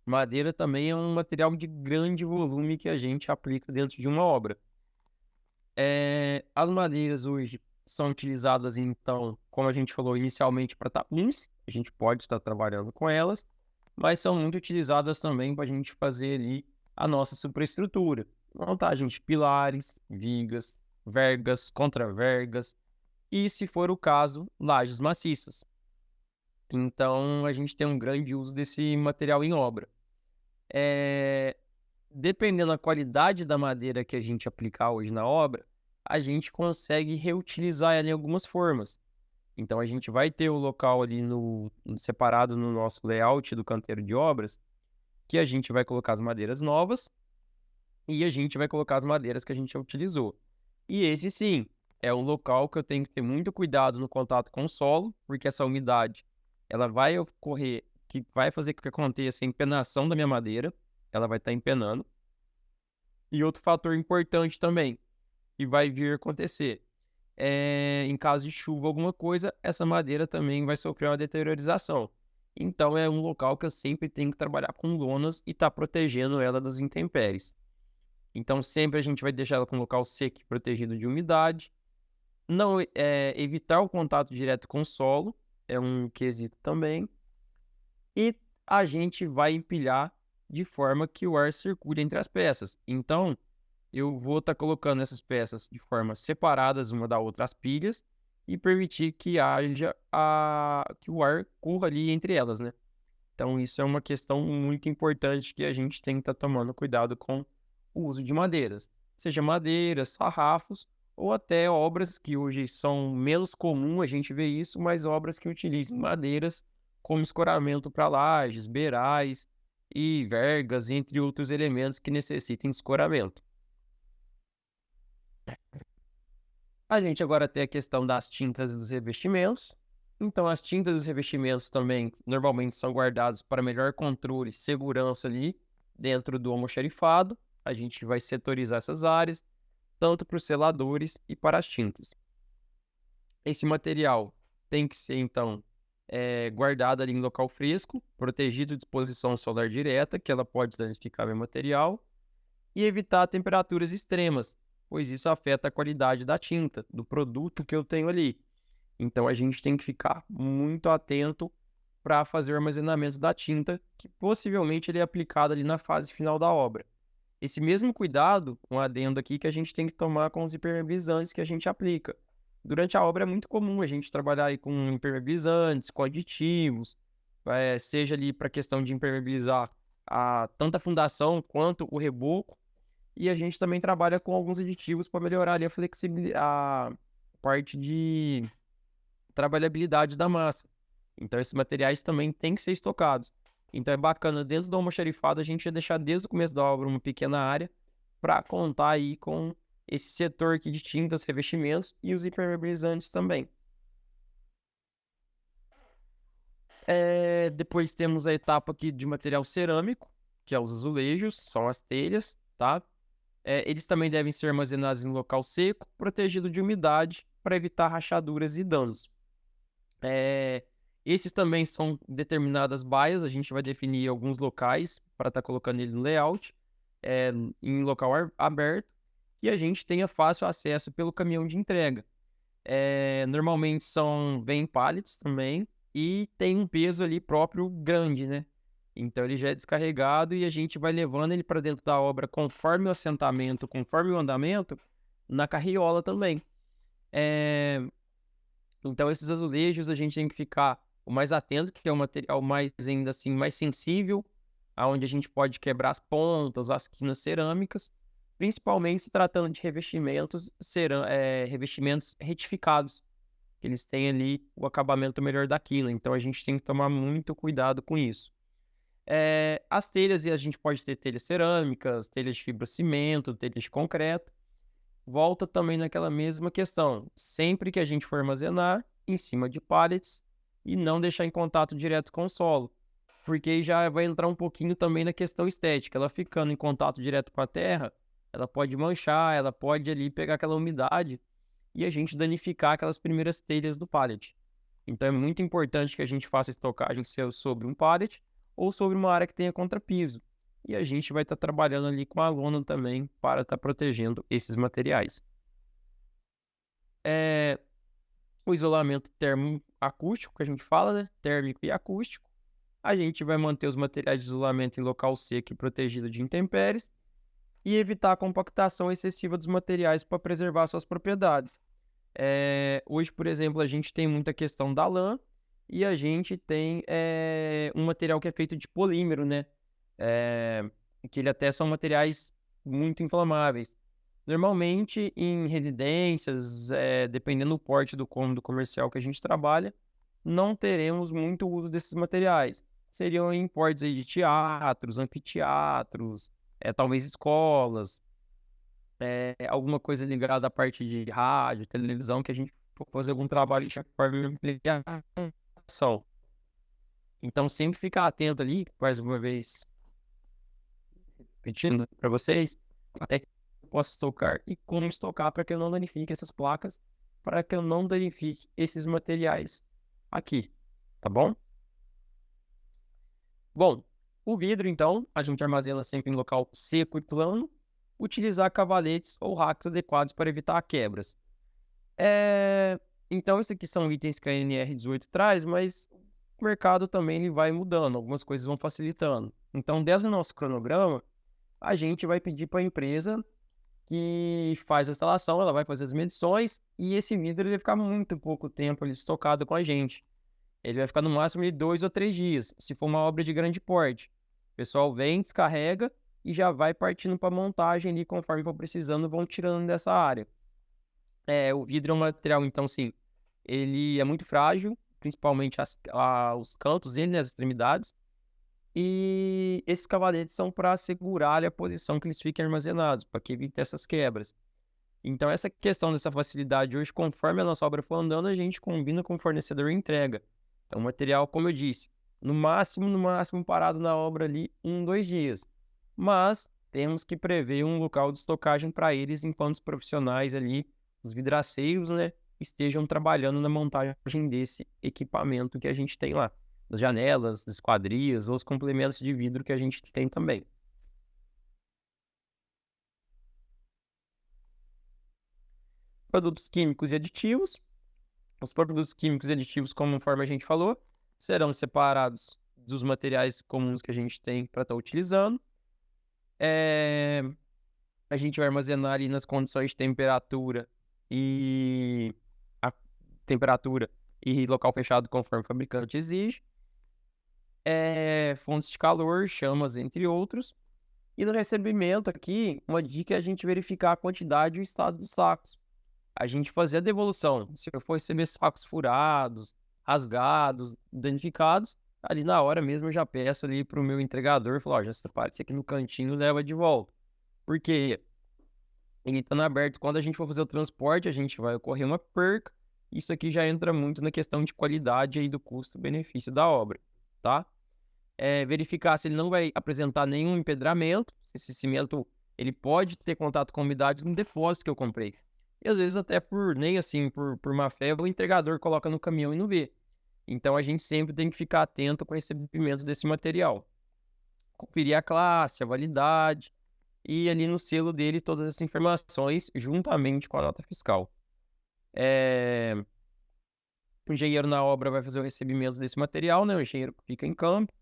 Madeira também é um material de grande volume que a gente aplica dentro de uma obra. As madeiras hoje são utilizadas, então, como a gente falou inicialmente, para tapumes. A gente pode estar trabalhando com elas, mas são muito utilizadas também para a gente fazer ali a nossa superestrutura. Montagem de pilares, vigas, vergas, contravergas e, se for o caso, lajes maciças. Então, a gente tem um grande uso desse material em obra. Dependendo da qualidade da madeira que a gente aplicar hoje na obra, a gente consegue reutilizar ela em algumas formas. Então, a gente vai ter o local ali separado no nosso layout do canteiro de obras, que a gente vai colocar as madeiras novas e a gente vai colocar as madeiras que a gente já utilizou. E esse sim, é um local que eu tenho que ter muito cuidado no contato com o solo, porque essa umidade ela vai ocorrer, que vai fazer com que aconteça a empenação da minha madeira, ela vai estar empenando. E outro fator importante também, que vai vir a acontecer, em caso de chuva alguma coisa, essa madeira também vai sofrer uma deteriorização. Então é um local que eu sempre tenho que trabalhar com lonas e estar protegendo ela das intempéries. Então sempre a gente vai deixar ela com um local seco e protegido de umidade. Não evitar o contato direto com o solo, é um quesito também. E a gente vai empilhar de forma que o ar circule entre as peças. Então, eu vou estar colocando essas peças de forma separadas uma da outra as pilhas e permitir que haja que o ar corra ali entre elas, né? Então, isso é uma questão muito importante que a gente tem que estar tomando cuidado com o uso de madeiras. Seja madeiras, sarrafos ou até obras que hoje são menos comum a gente ver isso, mas obras que utilizem madeiras como escoramento para lajes, beirais e vergas, entre outros elementos que necessitem escoramento. A gente agora tem a questão das tintas e dos revestimentos. Então, as tintas e os revestimentos também normalmente são guardados para melhor controle e segurança ali dentro do almoxarifado. A gente vai setorizar essas áreas, tanto para os seladores e para as tintas. Esse material tem que ser, então, guardado ali em local fresco, protegido de exposição solar direta, que ela pode danificar o material, e evitar temperaturas extremas, pois isso afeta a qualidade da tinta, do produto que eu tenho ali. Então, a gente tem que ficar muito atento para fazer o armazenamento da tinta, que possivelmente ele é aplicado ali na fase final da obra. Esse mesmo cuidado, um adendo aqui, que a gente tem que tomar com os impermeabilizantes que a gente aplica. Durante a obra é muito comum a gente trabalhar aí com impermeabilizantes, com aditivos, seja ali para a questão de impermeabilizar tanto a fundação quanto o reboco, e a gente também trabalha com alguns aditivos para melhorar ali a flexibilidade, a parte de trabalhabilidade da massa. Então, esses materiais também têm que ser estocados. Então, é bacana, dentro do almoxarifado, a gente ia deixar desde o começo da obra uma pequena área para contar aí com esse setor aqui de tintas, revestimentos e os impermeabilizantes também. Depois temos a etapa aqui de material cerâmico, que é os azulejos, são as telhas, tá? Eles também devem ser armazenados em local seco, protegido de umidade, para evitar rachaduras e danos. Esses também são determinadas baias, a gente vai definir alguns locais para estar colocando ele no layout, em local aberto, e a gente tenha fácil acesso pelo caminhão de entrega. Normalmente vem pallets também, e tem um peso ali próprio grande, né? Então ele já é descarregado e a gente vai levando ele para dentro da obra conforme o assentamento, conforme o andamento, na carriola também. Então esses azulejos a gente tem que ficar o mais atento, que é um material mais, ainda assim, mais sensível, aonde a gente pode quebrar as pontas, as quinas cerâmicas, principalmente se tratando de revestimentos, revestimentos retificados, que eles têm ali o acabamento melhor da quina, então a gente tem que tomar muito cuidado com isso. As telhas, e a gente pode ter telhas cerâmicas, telhas de fibrocimento, telhas de concreto. Volta também naquela mesma questão, sempre que a gente for armazenar, em cima de pallets e não deixar em contato direto com o solo, porque aí já vai entrar um pouquinho também na questão estética. Ela ficando em contato direto com a terra, ela pode manchar, ela pode ali pegar aquela umidade e a gente danificar aquelas primeiras telhas do pallet. Então é muito importante que a gente faça estocagem sobre um pallet ou sobre uma área que tenha contrapiso. E a gente vai estar trabalhando ali com a lona também para estar protegendo esses materiais. O isolamento termoacústico, que a gente fala, né? Térmico e acústico. A gente vai manter os materiais de isolamento em local seco e protegido de intempéries e evitar a compactação excessiva dos materiais para preservar suas propriedades. Hoje, por exemplo, a gente tem muita questão da lã e a gente tem um material que é feito de polímero, né? Que ele até são materiais muito inflamáveis. Normalmente, em residências, dependendo do porte do cômodo comercial que a gente trabalha, não teremos muito uso desses materiais. Seriam em portes aí de teatros, anfiteatros, talvez escolas, alguma coisa ligada à parte de rádio, televisão, que a gente for fazer algum trabalho de ampliação. Então, sempre ficar atento ali, mais uma vez, repetindo para vocês, até que eu possa estocar e como estocar para que eu não danifique essas placas, para que eu não danifique esses materiais aqui, tá bom? Bom, o vidro, então, a gente armazena sempre em local seco e plano, utilizar cavaletes ou racks adequados para evitar quebras. Então, esses aqui são itens que a NR18 traz, mas o mercado também ele vai mudando, algumas coisas vão facilitando. Então, dentro do nosso cronograma, a gente vai pedir para a empresa que faz a instalação, ela vai fazer as medições e esse vidro ele vai ficar muito pouco tempo ali estocado com a gente. Ele vai ficar no máximo de 2 ou 3 dias, se for uma obra de grande porte. O pessoal vem, descarrega e já vai partindo para montagem ali, conforme for precisando, vão tirando dessa área. O vidro é um material, então, sim, ele é muito frágil, principalmente os cantos dele, né, as extremidades. E esses cavaletes são para assegurar a posição que eles fiquem armazenados, para que evite essas quebras. Então, essa questão dessa facilidade hoje, conforme a nossa obra for andando, a gente combina com o fornecedor e entrega. Então, o material, como eu disse, no máximo, parado na obra ali, 2 dias. Mas temos que prever um local de estocagem para eles enquanto os profissionais ali, os vidraceiros, né, estejam trabalhando na montagem desse equipamento que a gente tem lá. Das janelas, das esquadrias ou os complementos de vidro que a gente tem também. Produtos químicos e aditivos. Os produtos químicos e aditivos, conforme a gente falou, serão separados dos materiais comuns que a gente tem para estar utilizando. A gente vai armazenar ali nas condições de e a temperatura e local fechado conforme o fabricante exige. Fontes de calor, chamas, entre outros. E no recebimento aqui, uma dica é a gente verificar a quantidade e o estado dos sacos. A gente fazer a devolução. Se eu for receber sacos furados, rasgados, danificados, ali na hora mesmo eu já peço ali para o meu entregador, falo, ó, já separa isso aqui no cantinho e leva de volta. Porque ele estando aberto, quando a gente for fazer o transporte, a gente vai ocorrer uma perca. Isso aqui já entra muito na questão de qualidade aí do custo-benefício da obra, tá? Verificar se ele não vai apresentar nenhum empedramento, se esse cimento ele pode ter contato com umidade no depósito que eu comprei. E às vezes até nem assim, por má fé, o entregador coloca no caminhão e não vê. Então a gente sempre tem que ficar atento com o recebimento desse material. Conferir a classe, a validade e ali no selo dele todas essas informações juntamente com a nota fiscal. O engenheiro na obra vai fazer o recebimento desse material, né? O engenheiro fica em campo,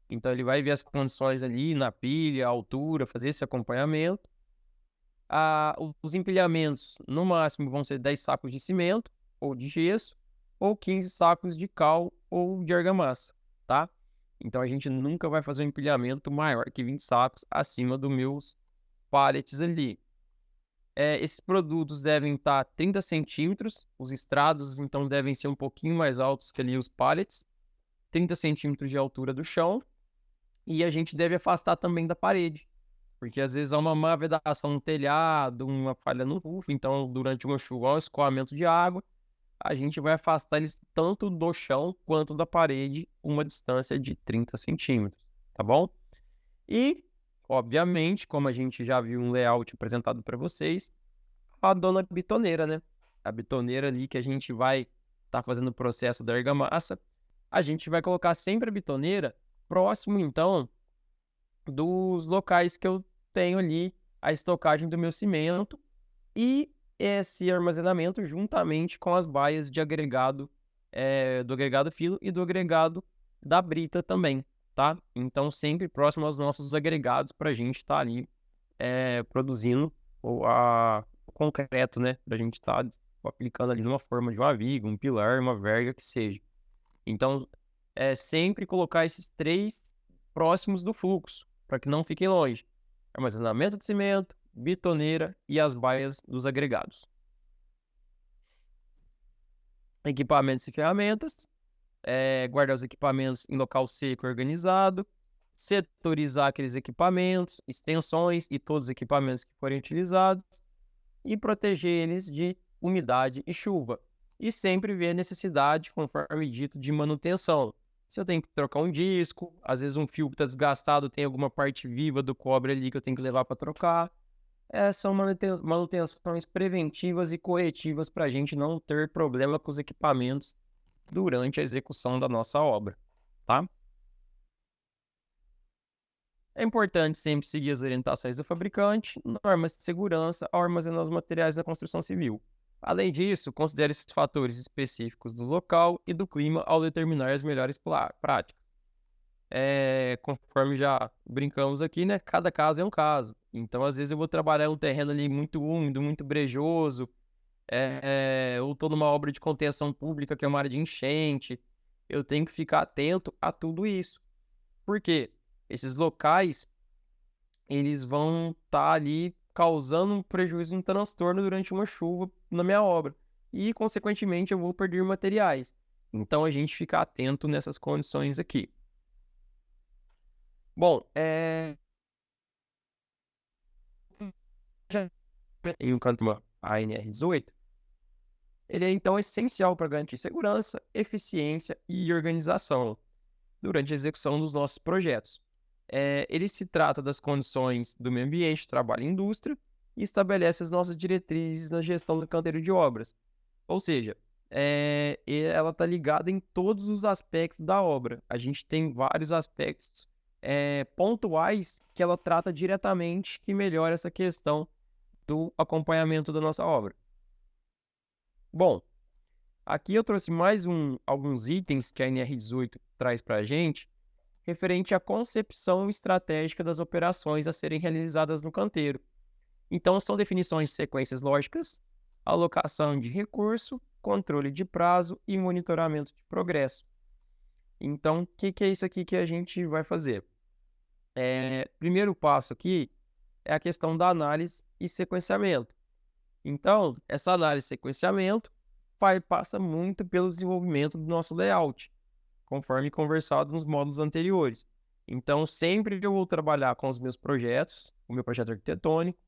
então ele vai ver as condições ali na pilha, a altura, fazer esse acompanhamento. Os empilhamentos, no máximo, vão ser 10 sacos de cimento ou de gesso, ou 15 sacos de cal ou de argamassa, tá? Então a gente nunca vai fazer um empilhamento maior que 20 sacos acima dos meus pallets ali. Esses produtos devem estar 30 centímetros, os estrados então devem ser um pouquinho mais altos que ali os pallets, 30 centímetros de altura do chão, e a gente deve afastar também da parede, porque às vezes há uma má vedação no telhado, uma falha no roof, então durante uma chuva há um escoamento de água, a gente vai afastar eles tanto do chão quanto da parede, uma distância de 30 centímetros, tá bom? E, obviamente, como a gente já viu um layout apresentado para vocês, a dona bitoneira, né? A bitoneira ali que a gente vai estar fazendo o processo da argamassa, a gente vai colocar sempre a bitoneira próximo, então, dos locais que eu tenho ali a estocagem do meu cimento e esse armazenamento juntamente com as baias de agregado, do agregado filo e do agregado da brita também, tá? Então, sempre próximo aos nossos agregados para a gente estar ali produzindo o concreto, né? Para a gente estar aplicando ali numa forma de uma viga, um pilar, uma verga, que seja. Então, sempre colocar esses 3 próximos do fluxo, para que não fiquem longe. Armazenamento de cimento, bitoneira e as baias dos agregados. Equipamentos e ferramentas. Guardar os equipamentos em local seco e organizado. Setorizar aqueles equipamentos, extensões e todos os equipamentos que forem utilizados. E proteger eles de umidade e chuva. E sempre ver a necessidade, conforme dito, de manutenção. Se eu tenho que trocar um disco, às vezes um fio que está desgastado, tem alguma parte viva do cobre ali que eu tenho que levar para trocar. São manutenções preventivas e corretivas para a gente não ter problema com os equipamentos durante a execução da nossa obra, tá? É importante sempre seguir as orientações do fabricante, normas de segurança ao armazenar os materiais da construção civil. Além disso, considere esses fatores específicos do local e do clima ao determinar as melhores práticas. Conforme já brincamos aqui, né? Cada caso é um caso. Então, às vezes, eu vou trabalhar um terreno ali muito úmido, muito brejoso, ou estou numa obra de contenção pública, que é uma área de enchente. Eu tenho que ficar atento a tudo isso. Por quê? Esses locais, eles vão estar ali causando um prejuízo, um transtorno durante uma chuva na minha obra. E, consequentemente, eu vou perder materiais. Então, a gente fica atento nessas condições aqui. Bom, em um canto a NR18, ele é então essencial para garantir segurança, eficiência e organização durante a execução dos nossos projetos. Ele se trata das condições do meio ambiente, trabalho e indústria e estabelece as nossas diretrizes na gestão do canteiro de obras. Ou seja, ela está ligada em todos os aspectos da obra. A gente tem vários aspectos pontuais que ela trata diretamente que melhora essa questão do acompanhamento da nossa obra. Bom, aqui eu trouxe mais alguns itens que a NR18 traz para a gente, referente à concepção estratégica das operações a serem realizadas no canteiro. Então, são definições de sequências lógicas, alocação de recurso, controle de prazo e monitoramento de progresso. Então, o que é isso aqui que a gente vai fazer? Primeiro passo aqui é a questão da análise e sequenciamento. Então, essa análise e sequenciamento passa muito pelo desenvolvimento do nosso layout, conforme conversado nos módulos anteriores. Então, sempre eu vou trabalhar com os meus projetos, o meu projeto arquitetônico,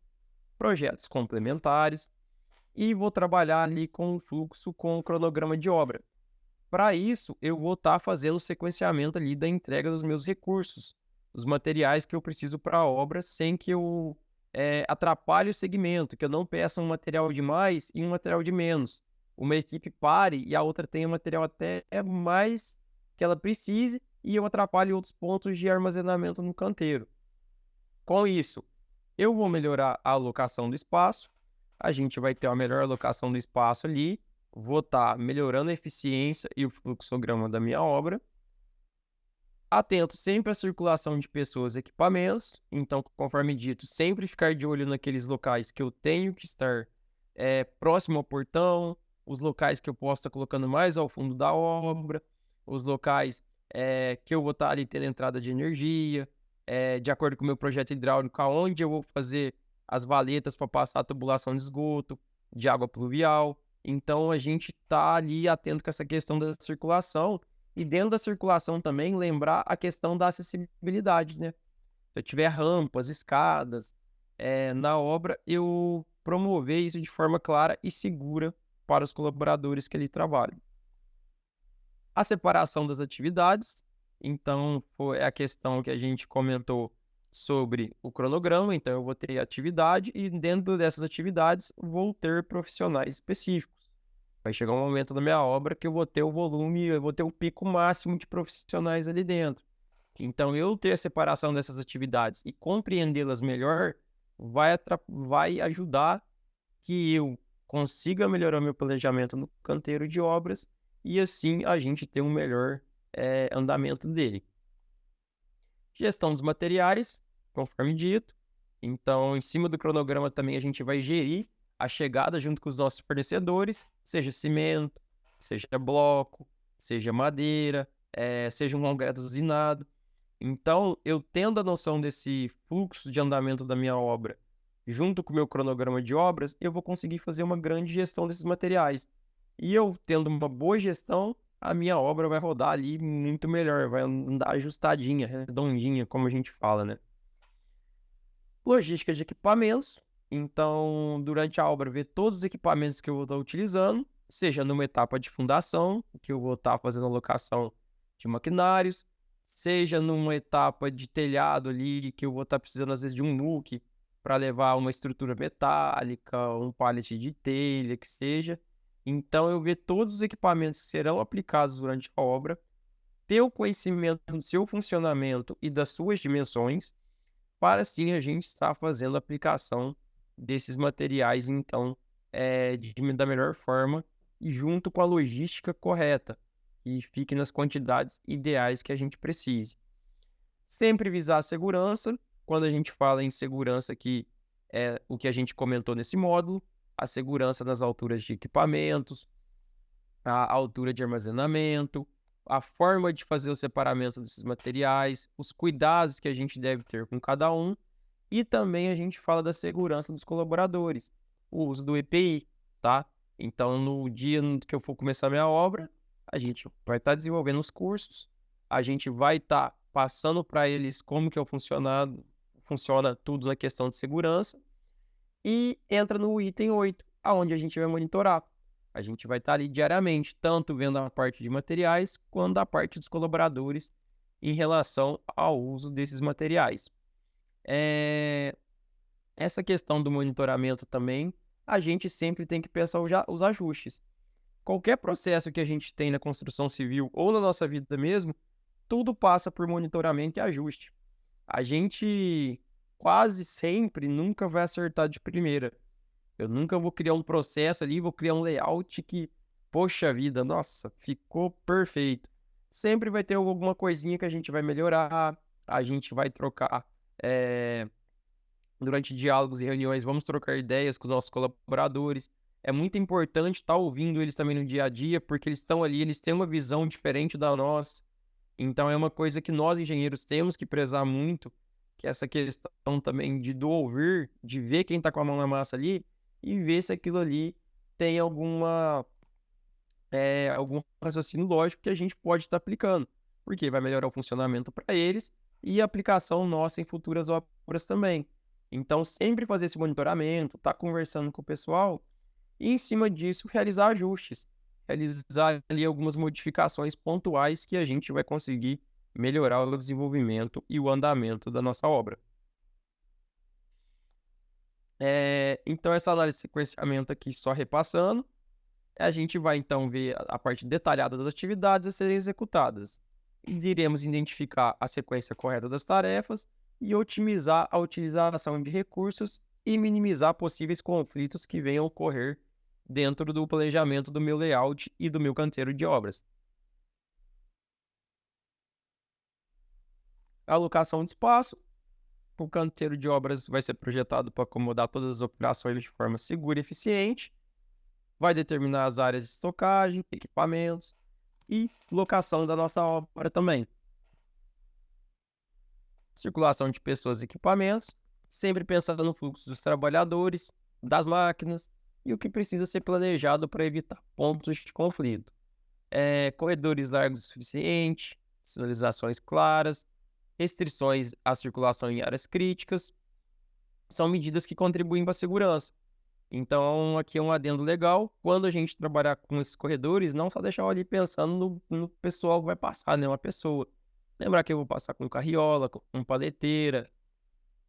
projetos complementares, e vou trabalhar ali com o fluxo, com o cronograma de obra. Para isso, eu vou estar fazendo o sequenciamento ali da entrega dos meus recursos, dos materiais que eu preciso para a obra, sem que eu atrapalhe o segmento, que eu não peça um material de mais e um material de menos. Uma equipe pare e a outra tenha material até mais que ela precise e eu atrapalhe outros pontos de armazenamento no canteiro. Com isso, eu vou melhorar a alocação do espaço, a gente vai ter uma melhor alocação do espaço ali, vou estar melhorando a eficiência e o fluxograma da minha obra. Atento sempre à circulação de pessoas e equipamentos, então, conforme dito, sempre ficar de olho naqueles locais que eu tenho que estar próximo ao portão, os locais que eu posso estar colocando mais ao fundo da obra, os locais que eu vou estar ali tendo entrada de energia, de acordo com o meu projeto hidráulico, aonde eu vou fazer as valetas para passar a tubulação de esgoto, de água pluvial. Então, a gente está ali atento com essa questão da circulação e dentro da circulação também lembrar a questão da acessibilidade, né? Se eu tiver rampas, escadas na obra, eu promover isso de forma clara e segura para os colaboradores que ali trabalham. A separação das atividades, então, foi a questão que a gente comentou sobre o cronograma. Então, eu vou ter atividade e dentro dessas atividades vou ter profissionais específicos. Vai chegar um momento da minha obra que eu vou ter o volume, eu vou ter o pico máximo de profissionais ali dentro. Então, eu ter a separação dessas atividades e compreendê-las melhor vai ajudar que eu consiga melhorar meu planejamento no canteiro de obras e assim a gente ter um melhor andamento dele. Gestão dos materiais, conforme dito. Então, em cima do cronograma também a gente vai gerir a chegada junto com os nossos fornecedores, seja cimento, seja bloco, seja madeira, seja um concreto usinado. Então, eu tendo a noção desse fluxo de andamento da minha obra, junto com o meu cronograma de obras, eu vou conseguir fazer uma grande gestão desses materiais. E eu tendo uma boa gestão, a minha obra vai rodar ali muito melhor, vai andar ajustadinha, redondinha, como a gente fala, né? Logística de equipamentos. Então, durante a obra, ver todos os equipamentos que eu vou estar utilizando, seja numa etapa de fundação, que eu vou estar fazendo alocação de maquinários, seja numa etapa de telhado ali, que eu vou estar precisando, às vezes, de um nuque para levar uma estrutura metálica, um pallet de telha, que seja. Então, eu ver todos os equipamentos que serão aplicados durante a obra, ter o conhecimento do seu funcionamento e das suas dimensões, para assim a gente estar fazendo a aplicação desses materiais, então, da melhor forma e junto com a logística correta, e fique nas quantidades ideais que a gente precise. Sempre visar a segurança. Quando a gente fala em segurança aqui, é o que a gente comentou nesse módulo, a segurança nas alturas de equipamentos, a altura de armazenamento, a forma de fazer o separamento desses materiais, os cuidados que a gente deve ter com cada um, e também a gente fala da segurança dos colaboradores, o uso do EPI, tá? Então, no dia que eu for começar a minha obra, a gente vai estar desenvolvendo os cursos, a gente vai estar passando para eles como que funciona tudo na questão de segurança, e entra no item 8, aonde a gente vai monitorar. A gente vai estar ali diariamente, tanto vendo a parte de materiais, quanto a parte dos colaboradores em relação ao uso desses materiais. Essa questão do monitoramento também, a gente sempre tem que pensar os ajustes. Qualquer processo que a gente tem na construção civil ou na nossa vida mesmo, tudo passa por monitoramento e ajuste. A gente quase sempre nunca vai acertar de primeira. Eu nunca vou criar um processo ali, vou criar um layout que, poxa vida, nossa, ficou perfeito. Sempre vai ter alguma coisinha que a gente vai melhorar, a gente vai trocar. Durante diálogos e reuniões, vamos trocar ideias com os nossos colaboradores. É muito importante estar ouvindo eles também no dia a dia, porque eles estão ali, eles têm uma visão diferente da nossa. Então, é uma coisa que nós, engenheiros, temos que prezar muito, que é essa questão também do ouvir, de ver quem está com a mão na massa ali e ver se aquilo ali tem algum raciocínio lógico que a gente pode estar aplicando, porque vai melhorar o funcionamento para eles e a aplicação nossa em futuras obras também. Então, sempre fazer esse monitoramento, estar conversando com o pessoal e, em cima disso, realizar ajustes, realizar ali algumas modificações pontuais que a gente vai conseguir melhorar o desenvolvimento e o andamento da nossa obra. Então, essa análise de sequenciamento aqui, só repassando, a gente vai então ver a parte detalhada das atividades a serem executadas. Iremos identificar a sequência correta das tarefas e otimizar a utilização de recursos e minimizar possíveis conflitos que venham a ocorrer dentro do planejamento do meu layout e do meu canteiro de obras. A alocação de espaço. O canteiro de obras vai ser projetado para acomodar todas as operações de forma segura e eficiente. Vai determinar as áreas de estocagem, equipamentos e locação da nossa obra também. Circulação de pessoas e equipamentos, sempre pensando no fluxo dos trabalhadores, das máquinas e o que precisa ser planejado para evitar pontos de conflito. Corredores largos o suficiente, sinalizações claras, restrições à circulação em áreas críticas, são medidas que contribuem para a segurança. Então, aqui é um adendo legal. Quando a gente trabalhar com esses corredores, não só deixar ali pensando no pessoal que vai passar, né? Uma pessoa. Lembrar que eu vou passar com carriola, com paleteira.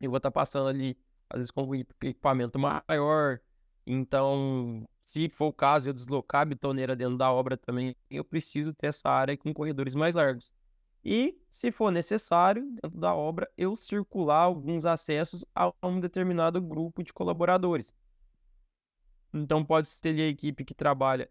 Eu vou estar passando ali, às vezes, com equipamento maior. Então, se for o caso, eu deslocar a betoneira dentro da obra também, eu preciso ter essa área com corredores mais largos. E, se for necessário, dentro da obra, eu circular alguns acessos a um determinado grupo de colaboradores. Então, pode ser ali a equipe que trabalha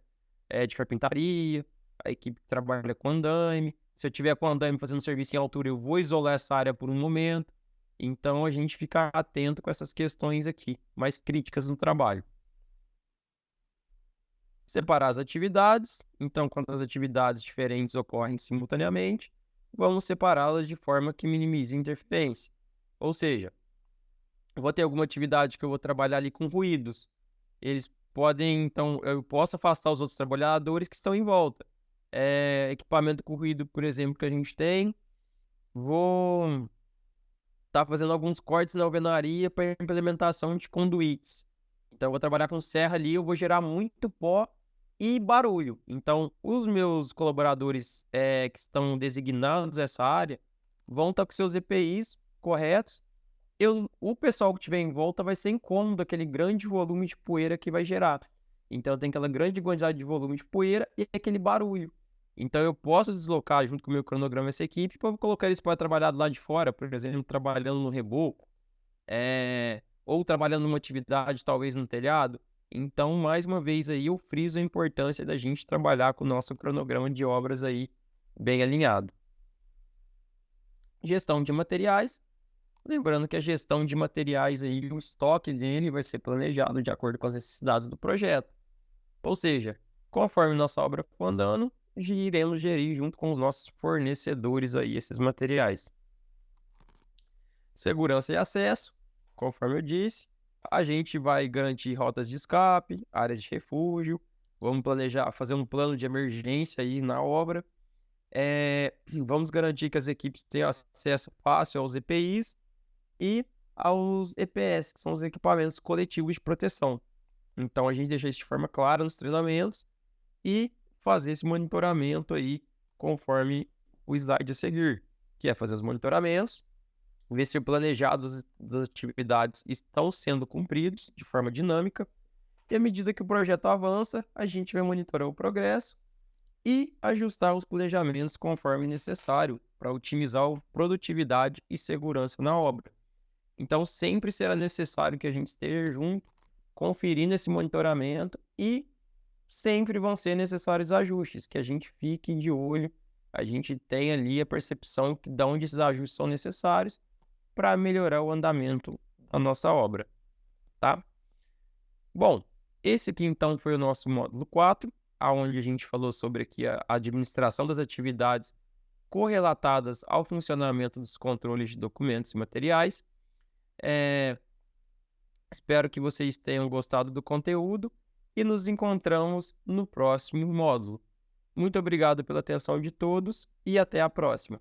de carpintaria, a equipe que trabalha com andaime. Se eu tiver com andaime fazendo serviço em altura, eu vou isolar essa área por um momento. Então, a gente fica atento com essas questões aqui, mais críticas no trabalho. Separar as atividades. Então, quando as atividades diferentes ocorrem simultaneamente, vamos separá-las de forma que minimize a interferência. Ou seja, eu vou ter alguma atividade que eu vou trabalhar ali com ruídos. Eles podem, então, eu posso afastar os outros trabalhadores que estão em volta. Equipamento com ruído, por exemplo, que a gente tem. Vou estar fazendo alguns cortes na alvenaria para implementação de conduítes. Então, eu vou trabalhar com serra ali, eu vou gerar muito pó e barulho. Então, os meus colaboradores que estão designados essa área vão estar com seus EPIs corretos. O pessoal que estiver em volta vai ser incômodo aquele grande volume de poeira que vai gerar. Então, tem aquela grande quantidade de volume de poeira e aquele barulho. Então, eu posso deslocar junto com o meu cronograma essa equipe para colocar eles para trabalhar do lado de fora, por exemplo, trabalhando no reboco, ou trabalhando numa atividade talvez no telhado. Então, mais uma vez aí, eu friso a importância da gente trabalhar com o nosso cronograma de obras aí bem alinhado. Gestão de materiais. Lembrando que a gestão de materiais aí, o estoque dele vai ser planejado de acordo com as necessidades do projeto. Ou seja, conforme nossa obra for andando, iremos gerir junto com os nossos fornecedores aí esses materiais. Segurança e acesso, conforme eu disse, a gente vai garantir rotas de escape, áreas de refúgio, vamos planejar, fazer um plano de emergência aí na obra. Vamos garantir que as equipes tenham acesso fácil aos EPIs e aos EPS, que são os equipamentos coletivos de proteção. Então, a gente deixa isso de forma clara nos treinamentos e fazer esse monitoramento aí conforme o slide a seguir, que é fazer os monitoramentos, ver se o planejado das atividades estão sendo cumpridos de forma dinâmica, e à medida que o projeto avança, a gente vai monitorar o progresso e ajustar os planejamentos conforme necessário para otimizar a produtividade e segurança na obra. Então, sempre será necessário que a gente esteja junto, conferindo esse monitoramento e sempre vão ser necessários ajustes, que a gente fique de olho, a gente tenha ali a percepção de onde esses ajustes são necessários para melhorar o andamento da nossa obra, tá? Bom, esse aqui então foi o nosso módulo 4, aonde a gente falou sobre aqui a administração das atividades correlatadas ao funcionamento dos controles de documentos e materiais. Espero que vocês tenham gostado do conteúdo e nos encontramos no próximo módulo. Muito obrigado pela atenção de todos e até a próxima.